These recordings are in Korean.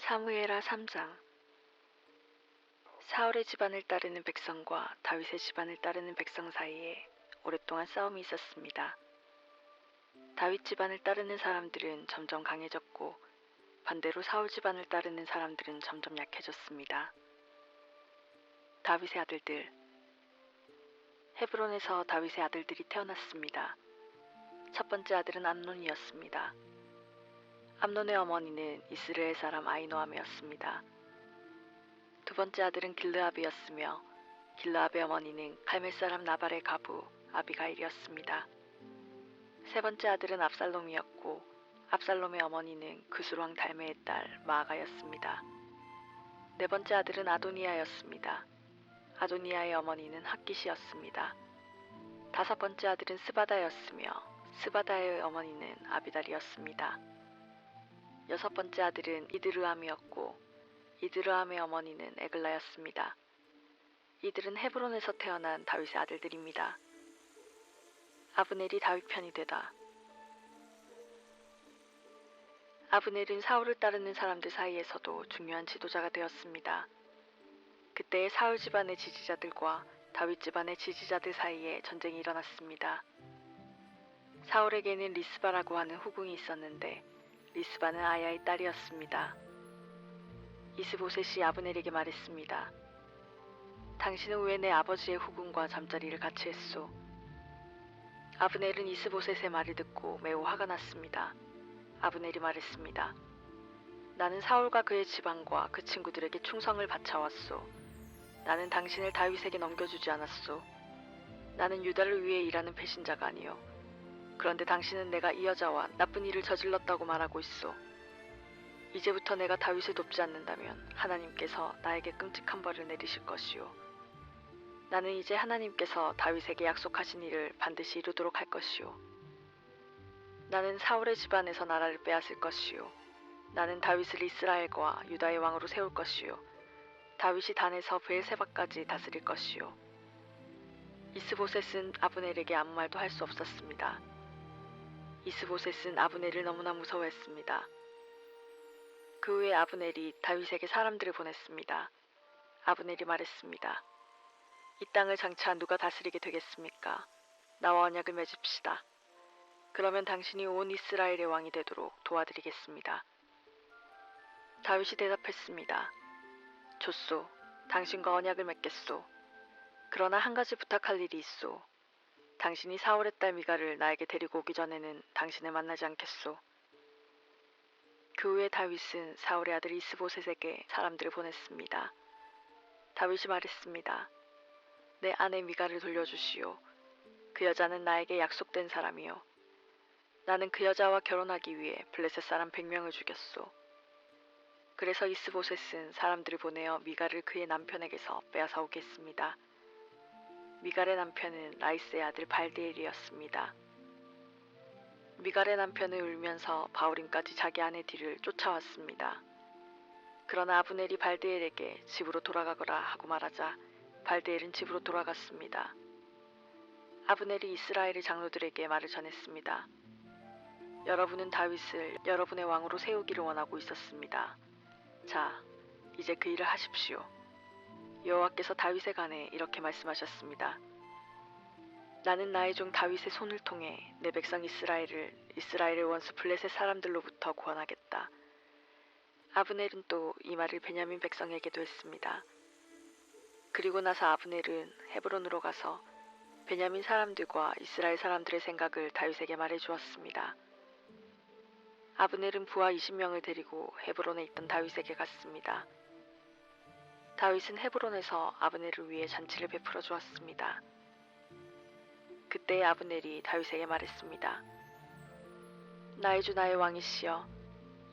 사무엘하 3장. 사울의 집안을 따르는 백성과 다윗의 집안을 따르는 백성 사이에 오랫동안 싸움이 있었습니다. 다윗 집안을 따르는 사람들은 점점 강해졌고 반대로 사울 집안을 따르는 사람들은 점점 약해졌습니다. 다윗의 아들들. 헤브론에서 다윗의 아들들이 태어났습니다. 첫 번째 아들은 암논이었습니다. 암논의 어머니는 이스라엘 사람 아히노아메였습니다. 두 번째 아들은 길르압이었으며 길르압의 어머니는 갈멜 사람 나발의 가부 아비가일이었습니다. 세 번째 아들은 압살롬이었고 압살롬의 어머니는 그술왕 달메의 딸 마아가였습니다. 네 번째 아들은 아도니아였습니다. 아도니아의 어머니는 핫깃이었습니다. 다섯 번째 아들은 스바다였으며 스바다의 어머니는 아비달이었습니다. 여섯 번째 아들은 이드르암이었고 이드르암의 어머니는 에글라였습니다. 이들은 헤브론에서 태어난 다윗의 아들들입니다. 아브넬이 다윗 편이 되다. 아브넬은 사울을 따르는 사람들 사이에서도 중요한 지도자가 되었습니다. 그때의 사울 집안의 지지자들과 다윗 집안의 지지자들 사이에 전쟁이 일어났습니다. 사울에게는 리스바라고 하는 후궁이 있었는데 리스바는 아야의 딸이었습니다. 이스보셋이 아브넬에게 말했습니다. 당신은 왜 내 아버지의 후궁과 잠자리를 같이 했소? 아브넬은 이스보셋의 말을 듣고 매우 화가 났습니다. 아브넬이 말했습니다. 나는 사울과 그의 집안과 그 친구들에게 충성을 바쳐왔소. 나는 당신을 다윗에게 넘겨주지 않았소. 나는 유다를 위해 일하는 배신자가 아니오. 그런데 당신은 내가 이 여자와 나쁜 일을 저질렀다고 말하고 있소. 이제부터 내가 다윗을 돕지 않는다면 하나님께서 나에게 끔찍한 벌을 내리실 것이오. 나는 이제 하나님께서 다윗에게 약속하신 일을 반드시 이루도록 할 것이오. 나는 사울의 집안에서 나라를 빼앗을 것이오. 나는 다윗을 이스라엘과 유다의 왕으로 세울 것이오. 다윗이 단에서 브엘세바까지 다스릴 것이오. 이스보셋은 아브넬에게 아무 말도 할 수 없었습니다. 이스보셋은 아브넬을 너무나 무서워했습니다. 그 후에 아브넬이 다윗에게 사람들을 보냈습니다. 아브넬이 말했습니다. 이 땅을 장차 누가 다스리게 되겠습니까? 나와 언약을 맺읍시다. 그러면 당신이 온 이스라엘의 왕이 되도록 도와드리겠습니다. 다윗이 대답했습니다. 좋소. 당신과 언약을 맺겠소. 그러나 한 가지 부탁할 일이 있소. 당신이 사울의 딸 미갈을 나에게 데리고 오기 전에는 당신을 만나지 않겠소. 그 후에 다윗은 사울의 아들 이스보셋에게 사람들을 보냈습니다. 다윗이 말했습니다. 내 아내 미갈을 돌려주시오. 그 여자는 나에게 약속된 사람이요. 나는 그 여자와 결혼하기 위해 블레셋 사람 100명을 죽였소. 그래서 이스보셋은 사람들을 보내어 미갈을 그의 남편에게서 빼앗아 오게 했습니다. 미갈의 남편은 라이스의 아들 발디엘이었습니다. 미갈의 남편은 울면서 바울임까지 자기 아내 뒤를 쫓아왔습니다. 그러나 아브넬이 발디엘에게 집으로 돌아가거라 하고 말하자 발디엘은 집으로 돌아갔습니다. 아브넬이 이스라엘의 장로들에게 말을 전했습니다. 여러분은 다윗을 여러분의 왕으로 세우기를 원하고 있었습니다. 자, 이제 그 일을 하십시오. 여호와께서 다윗에 관해 이렇게 말씀하셨습니다. 나는 나의 종 다윗의 손을 통해 내 백성 이스라엘의 원수 블레셋 사람들로부터 구원하겠다. 아브넬은 또 이 말을 베냐민 백성에게도 했습니다. 그리고 나서 아브넬은 헤브론으로 가서 베냐민 사람들과 이스라엘 사람들의 생각을 다윗에게 말해 주었습니다. 아브넬은 부하 20명을 데리고 헤브론에 있던 다윗에게 갔습니다. 다윗은 헤브론에서 아브넬을 위해 잔치를 베풀어 주었습니다. 그때 아브넬이 다윗에게 말했습니다. 나의 주 나의 왕이시여,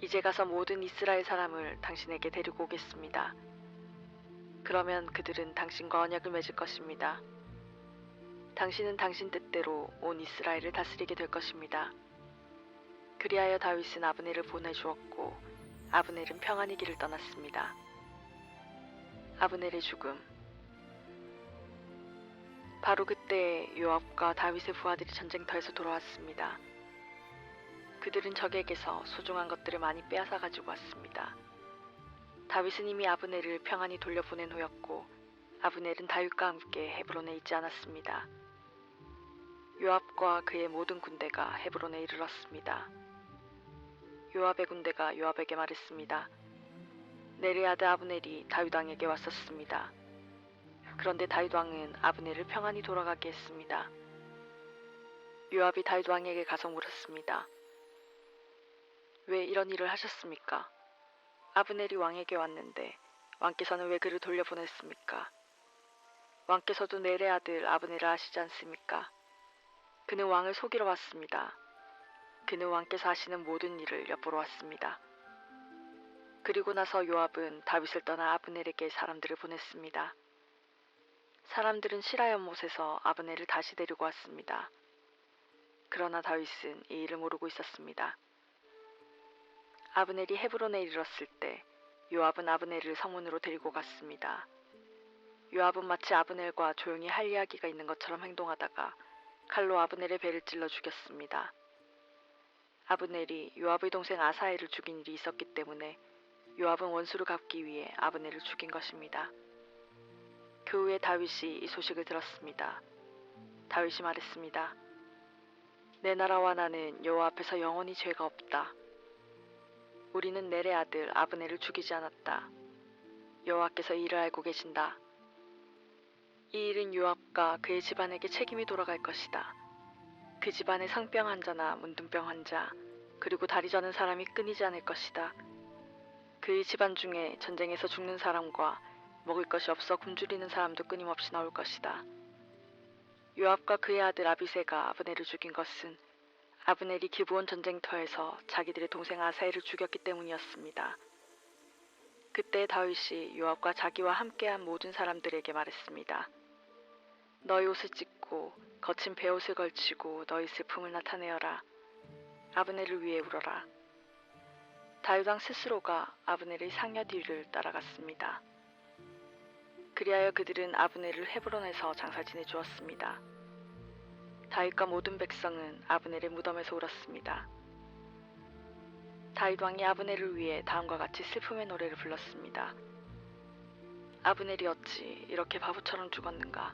이제 가서 모든 이스라엘 사람을 당신에게 데리고 오겠습니다. 그러면 그들은 당신과 언약을 맺을 것입니다. 당신은 당신 뜻대로 온 이스라엘을 다스리게 될 것입니다. 그리하여 다윗은 아브넬을 보내주었고 아브넬은 평안히 길을 떠났습니다. 아브넬의 죽음. 바로 그때 요압과 다윗의 부하들이 전쟁터에서 돌아왔습니다. 그들은 적에게서 소중한 것들을 많이 빼앗아 가지고 왔습니다. 다윗은 이미 아브넬을 평안히 돌려보낸 후였고 아브넬은 다윗과 함께 헤브론에 있지 않았습니다. 요압과 그의 모든 군대가 헤브론에 이르렀습니다. 요압의 군대가 요압에게 말했습니다. 넬의 아들 아브넬이 다윗 왕에게 왔었습니다. 그런데 다윗 왕은 아브넬을 평안히 돌아가게 했습니다. 요압이 다윗 왕에게 가서 물었습니다. 왜 이런 일을 하셨습니까? 아브넬이 왕에게 왔는데 왕께서는 왜 그를 돌려보냈습니까? 왕께서도 넬의 아들 아브넬을 아시지 않습니까? 그는 왕을 속이러 왔습니다. 그는 왕께서 하시는 모든 일을 엿보러 왔습니다. 그리고 나서 요압은 다윗을 떠나 아브넬에게 사람들을 보냈습니다. 사람들은 시라 연못에서 아브넬을 다시 데리고 왔습니다. 그러나 다윗은 이 일을 모르고 있었습니다. 아브넬이 헤브론에 이르렀을 때 요압은 아브넬을 성문으로 데리고 갔습니다. 요압은 마치 아브넬과 조용히 할 이야기가 있는 것처럼 행동하다가 칼로 아브넬의 배를 찔러 죽였습니다. 아브넬이 요압의 동생 아사엘을 죽인 일이 있었기 때문에 요압은 원수를 갚기 위해 아브넬을 죽인 것입니다. 그 후에 다윗이 이 소식을 들었습니다. 다윗이 말했습니다. 내 나라와 나는 여호와 앞에서 영원히 죄가 없다. 우리는 넬의 아들 아브넬을 죽이지 않았다. 여호와께서 이 일을 알고 계신다. 이 일은 요압과 그의 집안에게 책임이 돌아갈 것이다. 그 집안에 상병 환자나 문둥병 환자 그리고 다리 저는 사람이 끊이지 않을 것이다. 그의 집안 중에 전쟁에서 죽는 사람과 먹을 것이 없어 굶주리는 사람도 끊임없이 나올 것이다. 요압과 그의 아들 아비새가 아브넬을 죽인 것은 아브넬이 기브온 전쟁터에서 자기들의 동생 아사엘을 죽였기 때문이었습니다. 그때 다윗이 요압과 자기와 함께한 모든 사람들에게 말했습니다. 너희 옷을 찢고 거친 베옷을 걸치고 너희 슬픔을 나타내어라. 아브넬을 위해 울어라. 다윗 왕 스스로가 아브넬의 상여 뒤를 따라갔습니다. 그리하여 그들은 아브넬을 헤브론에서 장사 지내주었습니다. 다윗과 모든 백성은 아브넬의 무덤에서 울었습니다. 다윗 왕이 아브넬을 위해 다음과 같이 슬픔의 노래를 불렀습니다. 아브넬이 어찌 이렇게 바보처럼 죽었는가?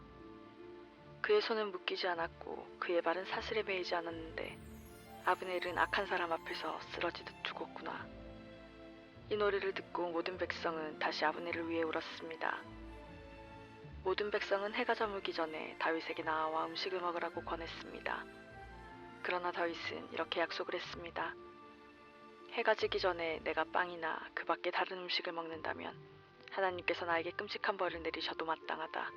그의 손은 묶이지 않았고 그의 발은 사슬에 매이지 않았는데 아브넬은 악한 사람 앞에서 쓰러지듯 죽었구나. 이 노래를 듣고 모든 백성은 다시 아브넬을 위해 울었습니다. 모든 백성은 해가 저물기 전에 다윗에게 나아와 음식을 먹으라고 권했습니다. 그러나 다윗은 이렇게 약속을 했습니다. 해가 지기 전에 내가 빵이나 그 밖에 다른 음식을 먹는다면 하나님께서 나에게 끔찍한 벌을 내리셔도 마땅하다.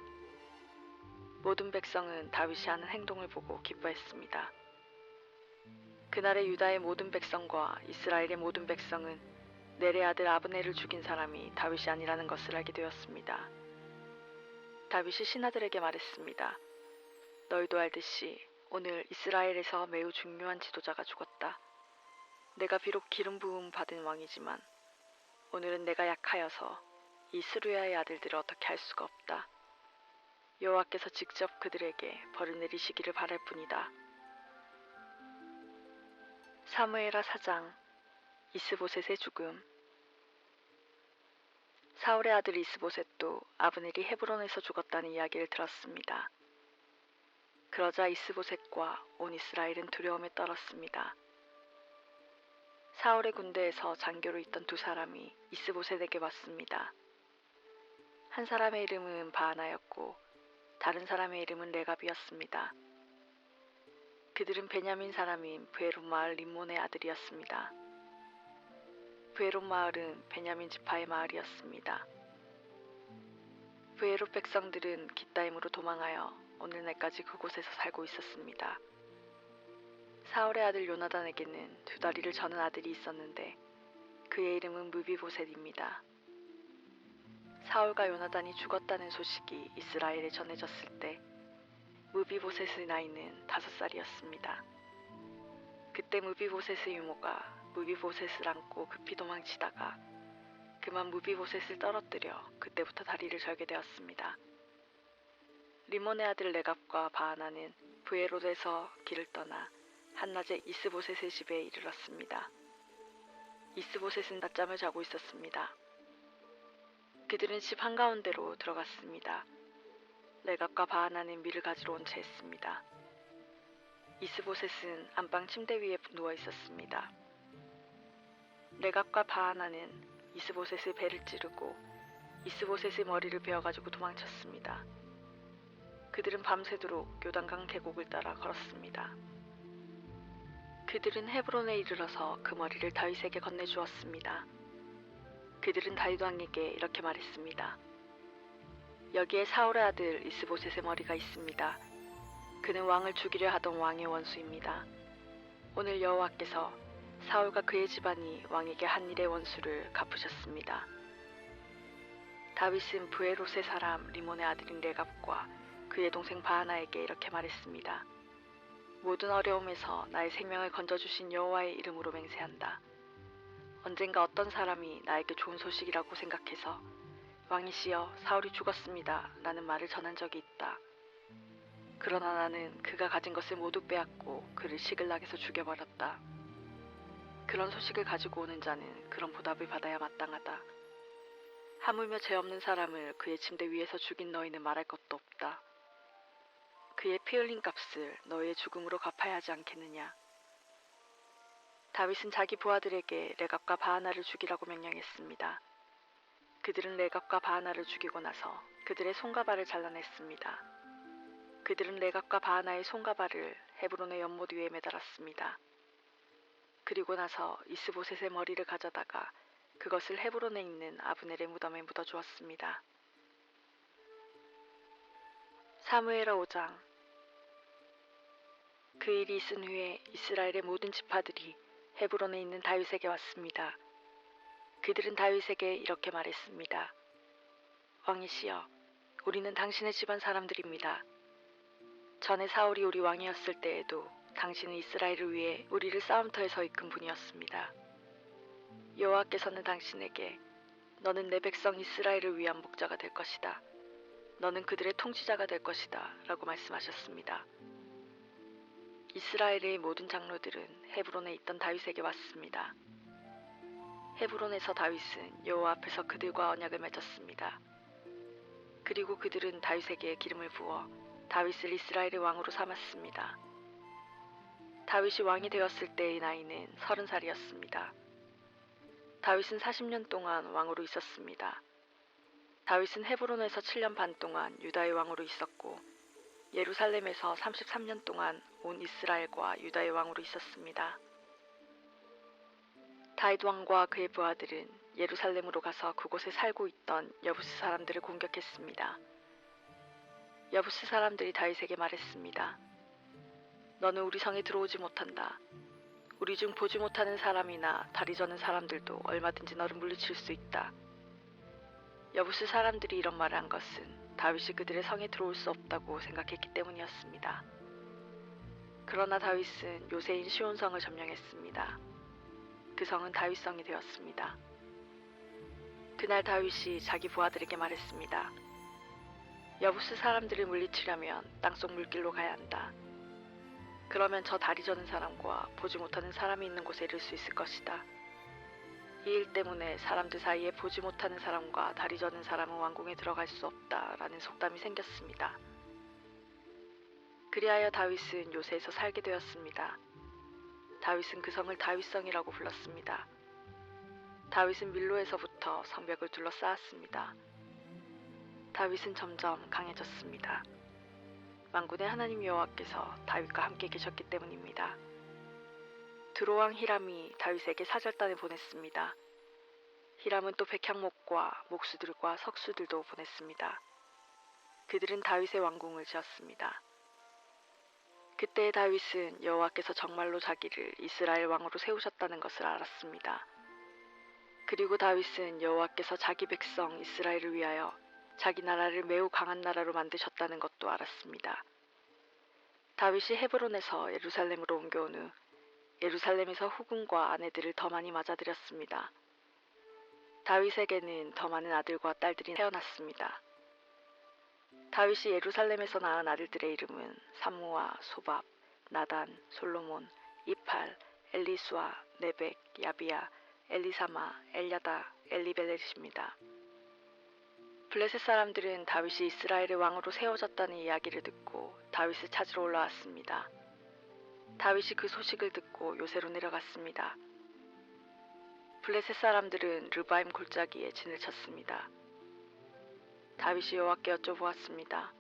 모든 백성은 다윗이 하는 행동을 보고 기뻐했습니다. 그날의 유다의 모든 백성과 이스라엘의 모든 백성은 넬의 아들 아브넬을 죽인 사람이 다윗이 아니라는 것을 알게 되었습니다. 다윗이 신하들에게 말했습니다. 너희도 알듯이 오늘 이스라엘에서 매우 중요한 지도자가 죽었다. 내가 비록 기름 부음 받은 왕이지만 오늘은 내가 약하여서 이 스루야의 아들들을 어떻게 할 수가 없다. 여호와께서 직접 그들에게 벌을 내리시기를 바랄 뿐이다. 사무엘하 4장. 이스보셋의 죽음. 사울의 아들 이스보셋도 아브넬이 헤브론에서 죽었다는 이야기를 들었습니다. 그러자 이스보셋과 온 이스라엘은 두려움에 떨었습니다. 사울의 군대에서 장교로 있던 두 사람이 이스보셋에게 왔습니다. 한 사람의 이름은 바하나였고 다른 사람의 이름은 레갑이었습니다. 그들은 베냐민 사람인 브에롯 마을 림몬의 아들이었습니다. 브에롯 마을은 베냐민 지파의 마을이었습니다. 브에롯 백성들은 깃다임으로 도망하여 오늘날까지 그곳에서 살고 있었습니다. 사울의 아들 요나단에게는 두 다리를 저는 아들이 있었는데 그의 이름은 무비보셋입니다. 사울과 요나단이 죽었다는 소식이 이스라엘에 전해졌을 때 무비보셋의 나이는 5살이었습니다. 그때 무비보셋의 유모가 무비보셋을 안고 급히 도망치다가 그만 무비보셋을 떨어뜨려 그때부터 다리를 절게 되었습니다. 리몬의 아들 레갑과 바하나는 브에롯에서 길을 떠나 한낮에 이스보셋의 집에 이르렀습니다. 이스보셋은 낮잠을 자고 있었습니다. 그들은 집 한가운데로 들어갔습니다. 레갑과 바하나는 밀을 가지러 온 채였습니다. 이스보셋은 안방 침대 위에 누워 있었습니다. 레갑과 바하나는 이스보셋의 배를 찌르고 이스보셋의 머리를 베어가지고 도망쳤습니다. 그들은 밤새도록 요단강 계곡을 따라 걸었습니다. 그들은 헤브론에 이르러서 그 머리를 다윗에게 건네주었습니다. 그들은 다윗 왕에게 이렇게 말했습니다. 여기에 사울의 아들 이스보셋의 머리가 있습니다. 그는 왕을 죽이려 하던 왕의 원수입니다. 오늘 여호와께서 사울과 그의 집안이 왕에게 한 일의 원수를 갚으셨습니다. 다윗은 브에롯의 사람 리몬의 아들인 레갑과 그의 동생 바하나에게 이렇게 말했습니다. 모든 어려움에서 나의 생명을 건져주신 여호와의 이름으로 맹세한다. 언젠가 어떤 사람이 나에게 좋은 소식이라고 생각해서 왕이시여 사울이 죽었습니다 라는 말을 전한 적이 있다. 그러나 나는 그가 가진 것을 모두 빼앗고 그를 시글락에서 죽여버렸다. 그런 소식을 가지고 오는 자는 그런 보답을 받아야 마땅하다. 하물며 죄 없는 사람을 그의 침대 위에서 죽인 너희는 말할 것도 없다. 그의 피 흘린 값을 너희의 죽음으로 갚아야 하지 않겠느냐. 다윗은 자기 부하들에게 레갑과 바하나를 죽이라고 명령했습니다. 그들은 레갑과 바하나를 죽이고 나서 그들의 손과 발을 잘라냈습니다. 그들은 레갑과 바하나의 손과 발을 헤브론의 연못 위에 매달았습니다. 그리고 나서 이스보셋의 머리를 가져다가 그것을 헤브론에 있는 아브넬의 무덤에 묻어주었습니다. 사무엘하 5장. 그 일이 있은 후에 이스라엘의 모든 지파들이 헤브론에 있는 다윗에게 왔습니다. 그들은 다윗에게 이렇게 말했습니다. 왕이시여, 우리는 당신의 집안 사람들입니다. 전에 사울이 우리 왕이었을 때에도 당신은 이스라엘을 위해 우리를 싸움터에 서 이끈 분이었습니다. 여호와께서는 당신에게 너는 내 백성 이스라엘을 위한 목자가 될 것이다. 너는 그들의 통치자가 될 것이다 라고 말씀하셨습니다. 이스라엘의 모든 장로들은 헤브론에 있던 다윗에게 왔습니다. 헤브론에서 다윗은 여호와 앞에서 그들과 언약을 맺었습니다. 그리고 그들은 다윗에게 기름을 부어 다윗을 이스라엘의 왕으로 삼았습니다. 다윗이 왕이 되었을 때의 나이는 30살이었습니다. 다윗은 40년 동안 왕으로 있었습니다. 다윗은 헤브론에서 7년 반 동안 유다의 왕으로 있었고 예루살렘에서 33년 동안 온 이스라엘과 유다의 왕으로 있었습니다. 다윗 왕과 그의 부하들은 예루살렘으로 가서 그곳에 살고 있던 여부스 사람들을 공격했습니다. 여부스 사람들이 다윗에게 말했습니다. 너는 우리 성에 들어오지 못한다. 우리 중 보지 못하는 사람이나 다리 저는 사람들도 얼마든지 너를 물리칠 수 있다. 여부스 사람들이 이런 말을 한 것은 다윗이 그들의 성에 들어올 수 없다고 생각했기 때문이었습니다. 그러나 다윗은 요새인 시온성을 점령했습니다. 그 성은 다윗성이 되었습니다. 그날 다윗이 자기 부하들에게 말했습니다. 여부스 사람들을 물리치려면 땅속 물길로 가야 한다. 그러면 저 다리 저는 사람과 보지 못하는 사람이 있는 곳에 이를 수 있을 것이다. 이 일 때문에 사람들 사이에 보지 못하는 사람과 다리 저는 사람은 왕궁에 들어갈 수 없다라는 속담이 생겼습니다. 그리하여 다윗은 요새에서 살게 되었습니다. 다윗은 그 성을 다윗성이라고 불렀습니다. 다윗은 밀로에서부터 성벽을 둘러싸았습니다. 다윗은 점점 강해졌습니다. 만군의 하나님 여호와께서 다윗과 함께 계셨기 때문입니다. 드로왕 히람이 다윗에게 사절단을 보냈습니다. 히람은 또 백향목과 목수들과 석수들도 보냈습니다. 그들은 다윗의 왕궁을 지었습니다. 그때 다윗은 여호와께서 정말로 자기를 이스라엘 왕으로 세우셨다는 것을 알았습니다. 그리고 다윗은 여호와께서 자기 백성 이스라엘을 위하여 자기 나라를 매우 강한 나라로 만드셨다는 것도 알았습니다. 다윗이 헤브론에서 예루살렘으로 옮겨온 후 예루살렘에서 후궁과 아내들을 더 많이 맞아들였습니다. 다윗에게는 더 많은 아들과 딸들이 태어났습니다. 다윗이 예루살렘에서 낳은 아들들의 이름은 삼무아, 소밥, 나단, 솔로몬, 이팔, 엘리수아, 네벡, 야비야, 엘리사마, 엘야다, 엘리벨렛입니다. 블레셋 사람들은 다윗이 이스라엘의 왕으로 세워졌다는 이야기를 듣고 다윗을 찾으러 올라왔습니다. 다윗이 그 소식을 듣고 요새로 내려갔습니다. 블레셋 사람들은 르바임 골짜기에 진을 쳤습니다. 다윗이 여호와께 여쭤보았습니다.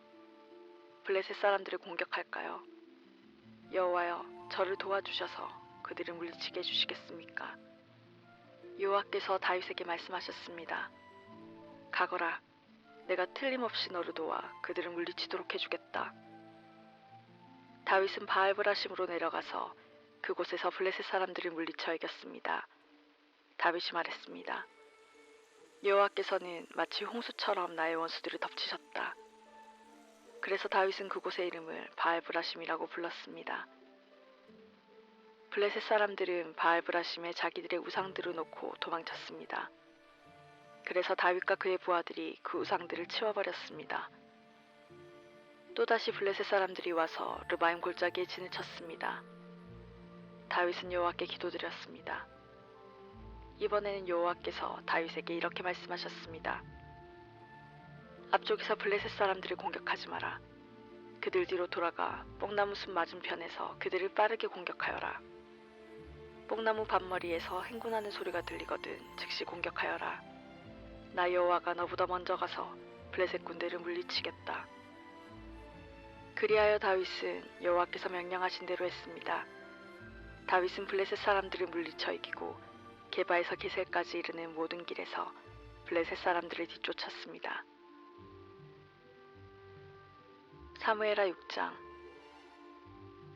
블레셋 사람들을 공격할까요? 여호와여, 저를 도와주셔서 그들을 물리치게 해주시겠습니까? 여호와께서 다윗에게 말씀하셨습니다. 가거라, 내가 틀림없이 너를 도와 그들을 물리치도록 해주겠다. 다윗은 바알브라심으로 내려가서 그곳에서 블레셋 사람들을 물리쳐 이겼습니다. 다윗이 말했습니다. 여호와께서는 마치 홍수처럼 나의 원수들을 덮치셨다. 그래서 다윗은 그곳의 이름을 바알브라심이라고 불렀습니다. 블레셋 사람들은 바알브라심에 자기들의 우상들을 놓고 도망쳤습니다. 그래서 다윗과 그의 부하들이 그 우상들을 치워버렸습니다. 또다시 블레셋 사람들이 와서 르바임 골짜기에 진을 쳤습니다. 다윗은 여호와께 기도드렸습니다. 이번에는 여호와께서 다윗에게 이렇게 말씀하셨습니다. 앞쪽에서 블레셋 사람들을 공격하지 마라. 그들 뒤로 돌아가 뽕나무 숲 맞은편에서 그들을 빠르게 공격하여라. 뽕나무 밭머리에서 행군하는 소리가 들리거든 즉시 공격하여라. 나 여호와가 너보다 먼저 가서 블레셋 군대를 물리치겠다. 그리하여 다윗은 여호와께서 명령하신 대로 했습니다. 다윗은 블레셋 사람들을 물리쳐 이기고 게바에서 게셀까지 이르는 모든 길에서 블레셋 사람들을 뒤쫓았습니다. 사무엘하 6장.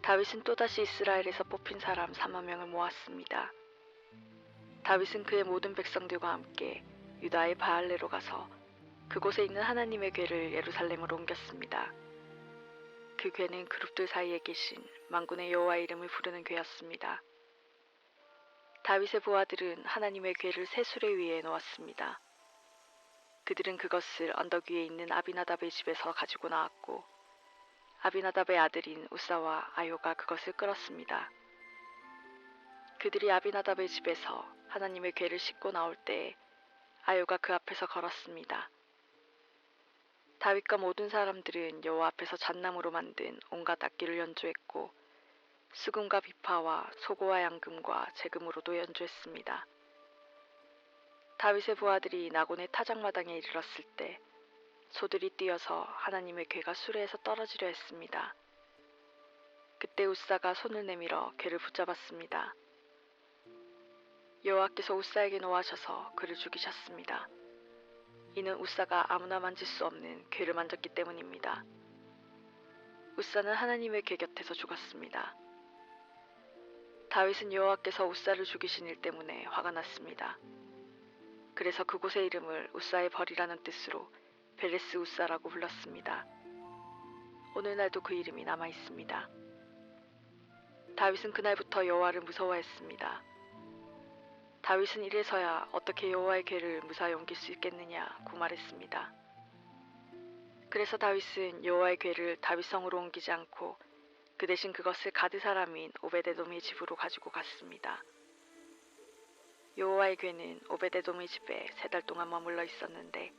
다윗은 또다시 이스라엘에서 뽑힌 사람 3만 명을 모았습니다. 다윗은 그의 모든 백성들과 함께 유다의 바알레로 가서 그곳에 있는 하나님의 궤를 예루살렘으로 옮겼습니다. 그 궤는 그룹들 사이에 계신 만군의 여호와의 이름을 부르는 궤였습니다. 다윗의 부하들은 하나님의 궤를 새 수레 위에 놓았습니다. 그들은 그것을 언덕 위에 있는 아비나답의 집에서 가지고 나왔고 아비나답의 아들인 우사와 아요가 그것을 끌었습니다. 그들이 아비나답의 집에서 하나님의 궤를 싣고 나올 때에 아요가 그 앞에서 걸었습니다. 다윗과 모든 사람들은 여호와 앞에서 잣나무로 만든 온갖 악기를 연주했고 수금과 비파와 소고와 양금과 재금으로도 연주했습니다. 다윗의 부하들이 나곤의 타작마당에 이르렀을 때 소들이 뛰어서 하나님의 궤가 수레에서 떨어지려 했습니다. 그때 우사가 손을 내밀어 궤를 붙잡았습니다. 여호와께서 우사에게 노하셔서 그를 죽이셨습니다. 이는 우사가 아무나 만질 수 없는 궤를 만졌기 때문입니다. 우사는 하나님의 궤 곁에서 죽었습니다. 다윗은 여호와께서 우사를 죽이신 일 때문에 화가 났습니다. 그래서 그곳의 이름을 우사의 벌이라는 뜻으로 베레스 우사라고 불렀습니다. 오늘날도 그 이름이 남아 있습니다. 다윗은 그날부터 여호와를 무서워했습니다. 다윗은 이래서야 어떻게 여호와의 궤를 무사히 옮길 수 있겠느냐고 말했습니다. 그래서 다윗은 여호와의 궤를 다윗성으로 옮기지 않고 그 대신 그것을 가드 사람인 오베데돔의 집으로 가지고 갔습니다. 여호와의 궤는 오베데돔의 집에 3달 동안 머물러 있었는데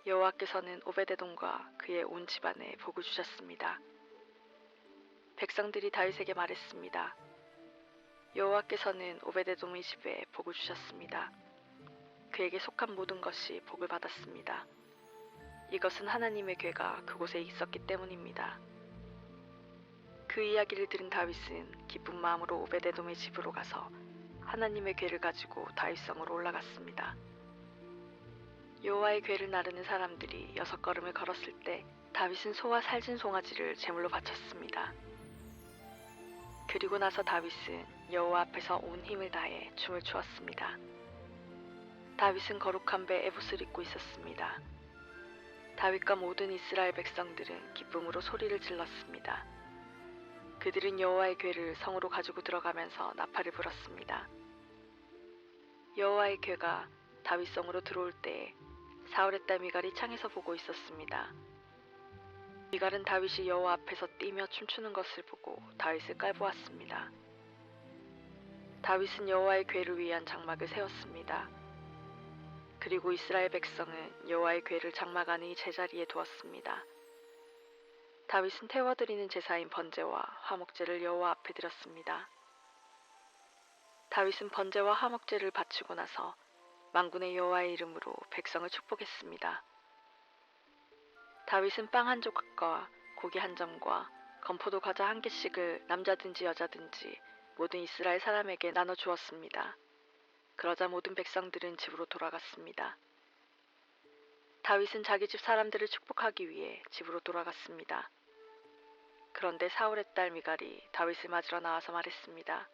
여호와께서는 오베데돔과 그의 온 집안에 복을 주셨습니다. 백성들이 다윗에게 말했습니다. 여호와께서는 오베데돔의 집에 복을 주셨습니다. 그에게 속한 모든 것이 복을 받았습니다. 이것은 하나님의 궤가 그곳에 있었기 때문입니다. 그 이야기를 들은 다윗은 기쁜 마음으로 오베데돔의 집으로 가서 하나님의 궤를 가지고 다윗성으로 올라갔습니다. 여호와의 궤를 나르는 사람들이 6걸음을 걸었을 때 다윗은 소와 살진 송아지를 제물로 바쳤습니다. 그리고 나서 다윗은 여호와 앞에서 온 힘을 다해 춤을 추었습니다. 다윗은 거룩한 배 에봇을 입고 있었습니다. 다윗과 모든 이스라엘 백성들은 기쁨으로 소리를 질렀습니다. 그들은 여호와의 궤를 성으로 가지고 들어가면서 나팔을 불었습니다. 여호와의 궤가 다윗성으로 들어올 때에 사울의 딸 미갈이 창에서 보고 있었습니다. 미갈은 다윗이 여호와 앞에서 뛰며 춤추는 것을 보고 다윗을 깔보았습니다. 다윗은 여호와의 궤를 위한 장막을 세웠습니다. 그리고 이스라엘 백성은 여호와의 궤를 장막 안의 제자리에 두었습니다. 다윗은 태워드리는 제사인 번제와 화목제를 여호와 앞에 드렸습니다. 다윗은 번제와 화목제를 바치고 나서 만군의 여호와의 이름으로 백성을 축복했습니다. 다윗은 빵 한 조각과 고기 한 점과 건포도 과자 한 개씩을 남자든지 여자든지 모든 이스라엘 사람에게 나눠 주었습니다. 그러자 모든 백성들은 집으로 돌아갔습니다. 다윗은 자기 집 사람들을 축복하기 위해 집으로 돌아갔습니다. 그런데 사울의 딸 미갈이 다윗을 맞으러 나와서 말했습니다.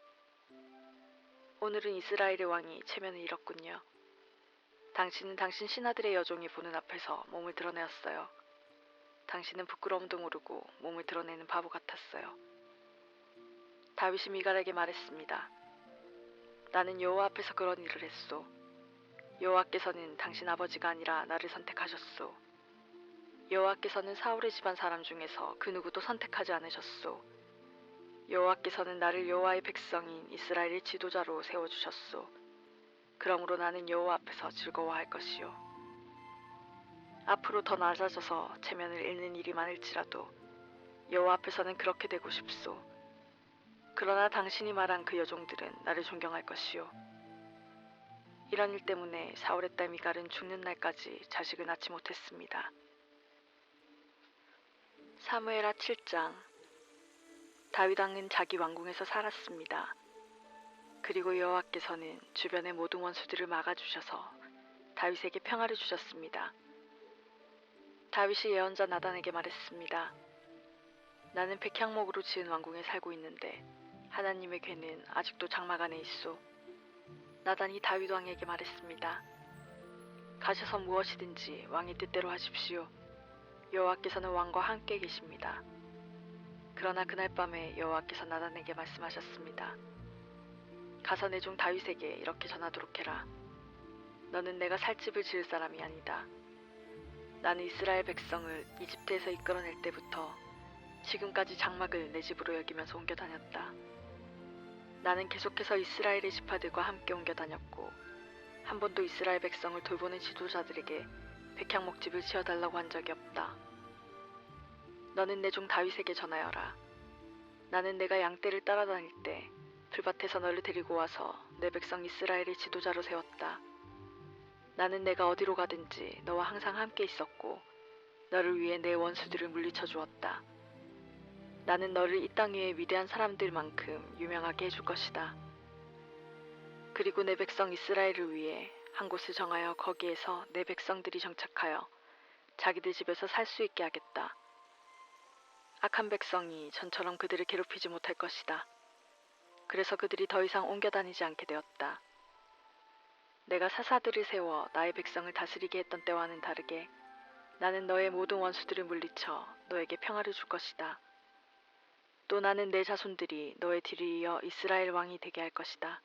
오늘은 이스라엘의 왕이 체면을 잃었군요. 당신은 당신 신하들의 여종이 보는 앞에서 몸을 드러내었어요. 당신은 부끄러움도 모르고 몸을 드러내는 바보 같았어요. 다윗이 미갈에게 말했습니다. 나는 여호와 앞에서 그런 일을 했소. 여호와께서는 당신 아버지가 아니라 나를 선택하셨소. 여호와께서는 사울의 집안 사람 중에서 그 누구도 선택하지 않으셨소. 여호와께서는 나를 여호와의 백성인 이스라엘의 지도자로 세워주셨소. 그러므로 나는 여호와 앞에서 즐거워할 것이요. 앞으로 더 낮아져서 체면을 잃는 일이 많을지라도 여호와 앞에서는 그렇게 되고 싶소. 그러나 당신이 말한 그 여종들은 나를 존경할 것이요. 이런 일 때문에 사울의 딸 미갈은 죽는 날까지 자식을 낳지 못했습니다. 사무엘하 7장. 다윗 왕은 자기 왕궁에서 살았습니다. 그리고 여호와께서는 주변의 모든 원수들을 막아주셔서 다윗에게 평화를 주셨습니다. 다윗이 예언자 나단에게 말했습니다. 나는 백향목으로 지은 왕궁에 살고 있는데 하나님의 궤는 아직도 장막 안에 있소. 나단이 다윗 왕에게 말했습니다. 가셔서 무엇이든지 왕의 뜻대로 하십시오. 여호와께서는 왕과 함께 계십니다. 그러나 그날 밤에 여호와께서 나단에게 말씀하셨습니다. 가서 내 종 다윗에게 이렇게 전하도록 해라. 너는 내가 살 집을 지을 사람이 아니다. 나는 이스라엘 백성을 이집트에서 이끌어낼 때부터 지금까지 장막을 내 집으로 여기면서 옮겨 다녔다. 나는 계속해서 이스라엘의 지파들과 함께 옮겨 다녔고 한 번도 이스라엘 백성을 돌보는 지도자들에게 백향목집을 지어달라고 한 적이 없다. 너는 내 종 다윗에게 전하여라. 나는 내가 양떼를 따라다닐 때 풀밭에서 너를 데리고 와서 내 백성 이스라엘의 지도자로 세웠다. 나는 내가 어디로 가든지 너와 항상 함께 있었고 너를 위해 내 원수들을 물리쳐 주었다. 나는 너를 이 땅 위의 위대한 사람들만큼 유명하게 해줄 것이다. 그리고 내 백성 이스라엘을 위해 한 곳을 정하여 거기에서 내 백성들이 정착하여 자기들 집에서 살 수 있게 하겠다. 악한 백성이 전처럼 그들을 괴롭히지 못할 것이다. 그래서 그들이 더 이상 옮겨 다니지 않게 되었다. 내가 사사들을 세워 나의 백성을 다스리게 했던 때와는 다르게 나는 너의 모든 원수들을 물리쳐 너에게 평화를 줄 것이다. 또 나는 내 자손들이 너의 뒤를 이어 이스라엘 왕이 되게 할 것이다.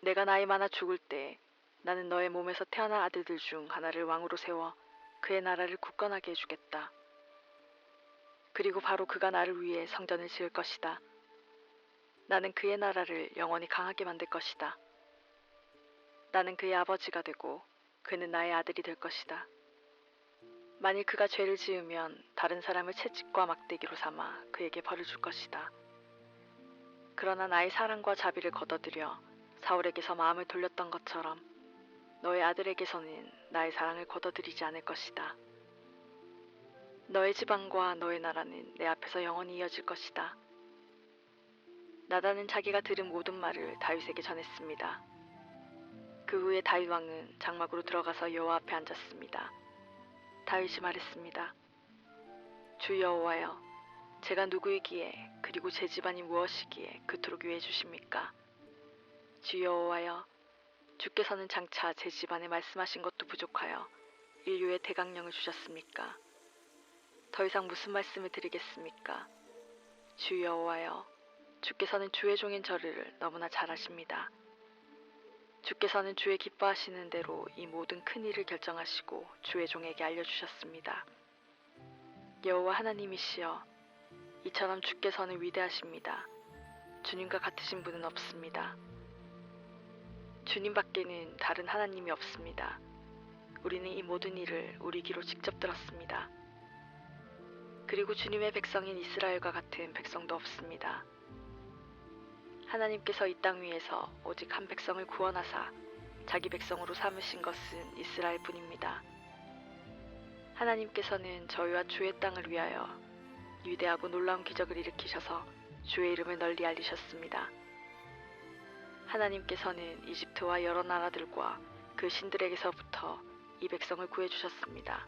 내가 나이 많아 죽을 때 나는 너의 몸에서 태어난 아들들 중 하나를 왕으로 세워 그의 나라를 굳건하게 해주겠다. 그리고 바로 그가 나를 위해 성전을 지을 것이다. 나는 그의 나라를 영원히 강하게 만들 것이다. 나는 그의 아버지가 되고 그는 나의 아들이 될 것이다. 만일 그가 죄를 지으면 다른 사람을 채찍과 막대기로 삼아 그에게 벌을 줄 것이다. 그러나 나의 사랑과 자비를 거둬들여 사울에게서 마음을 돌렸던 것처럼 너의 아들에게서는 나의 사랑을 거둬들이지 않을 것이다. 너의 지방과 너의 나라는 내 앞에서 영원히 이어질 것이다. 나단은 자기가 들은 모든 말을 다윗에게 전했습니다. 그 후에 다윗 왕은 장막으로 들어가서 여호와 앞에 앉았습니다. 다윗이 말했습니다. 주 여호와여, 제가 누구이기에 그리고 제 집안이 무엇이기에 그토록 위해 주십니까? 주 여호와여, 주께서는 장차 제 집안에 말씀하신 것도 부족하여 인류의 대강령을 주셨습니까? 더 이상 무슨 말씀을 드리겠습니까? 주 여호와여, 주께서는 주의 종인 저를 너무나 잘 아십니다. 주께서는 주의 기뻐하시는 대로 이 모든 큰 일을 결정하시고 주의 종에게 알려주셨습니다. 여호와 하나님이시여, 이처럼 주께서는 위대하십니다. 주님과 같으신 분은 없습니다. 주님밖에는 다른 하나님이 없습니다. 우리는 이 모든 일을 우리 귀로 직접 들었습니다. 그리고 주님의 백성인 이스라엘과 같은 백성도 없습니다. 하나님께서 이 땅 위에서 오직 한 백성을 구원하사 자기 백성으로 삼으신 것은 이스라엘 뿐입니다. 하나님께서는 저희와 주의 땅을 위하여 위대하고 놀라운 기적을 일으키셔서 주의 이름을 널리 알리셨습니다. 하나님께서는 이집트와 여러 나라들과 그 신들에게서부터 이 백성을 구해주셨습니다.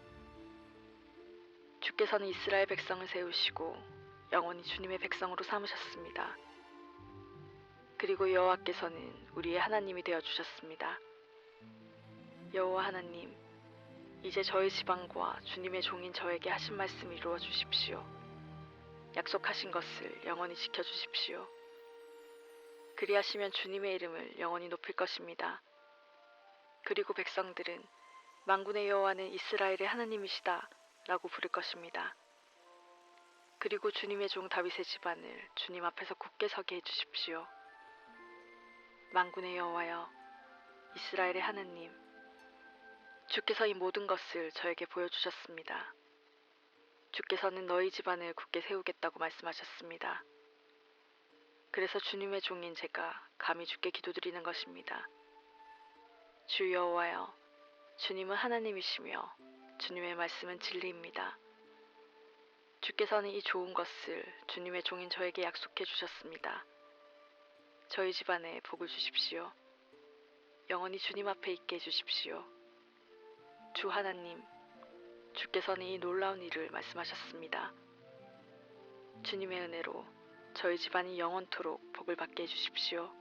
주께서는 이스라엘 백성을 세우시고 영원히 주님의 백성으로 삼으셨습니다. 그리고 여호와께서는 우리의 하나님이 되어주셨습니다. 여호와 하나님, 이제 저희 지방과 주님의 종인 저에게 하신 말씀을 이루어 주십시오. 약속하신 것을 영원히 지켜주십시오. 그리하시면 주님의 이름을 영원히 높일 것입니다. 그리고 백성들은 만군의 여호와는 이스라엘의 하나님이시다 라고 부를 것입니다. 그리고 주님의 종 다윗의 집안을 주님 앞에서 굳게 서게 해주십시오. 만군의 여호와여, 이스라엘의 하나님, 주께서 이 모든 것을 저에게 보여주셨습니다. 주께서는 너희 집안을 굳게 세우겠다고 말씀하셨습니다. 그래서 주님의 종인 제가 감히 주께 기도드리는 것입니다. 주 여호와여, 주님은 하나님이시며 주님의 말씀은 진리입니다. 주께서는 이 좋은 것을 주님의 종인 저에게 약속해 주셨습니다. 저희 집안에 복을 주십시오. 영원히 주님 앞에 있게 해주십시오. 주 하나님, 주께서는 이 놀라운 일을 말씀하셨습니다. 주님의 은혜로 저희 집안이 영원토록 복을 받게 해주십시오.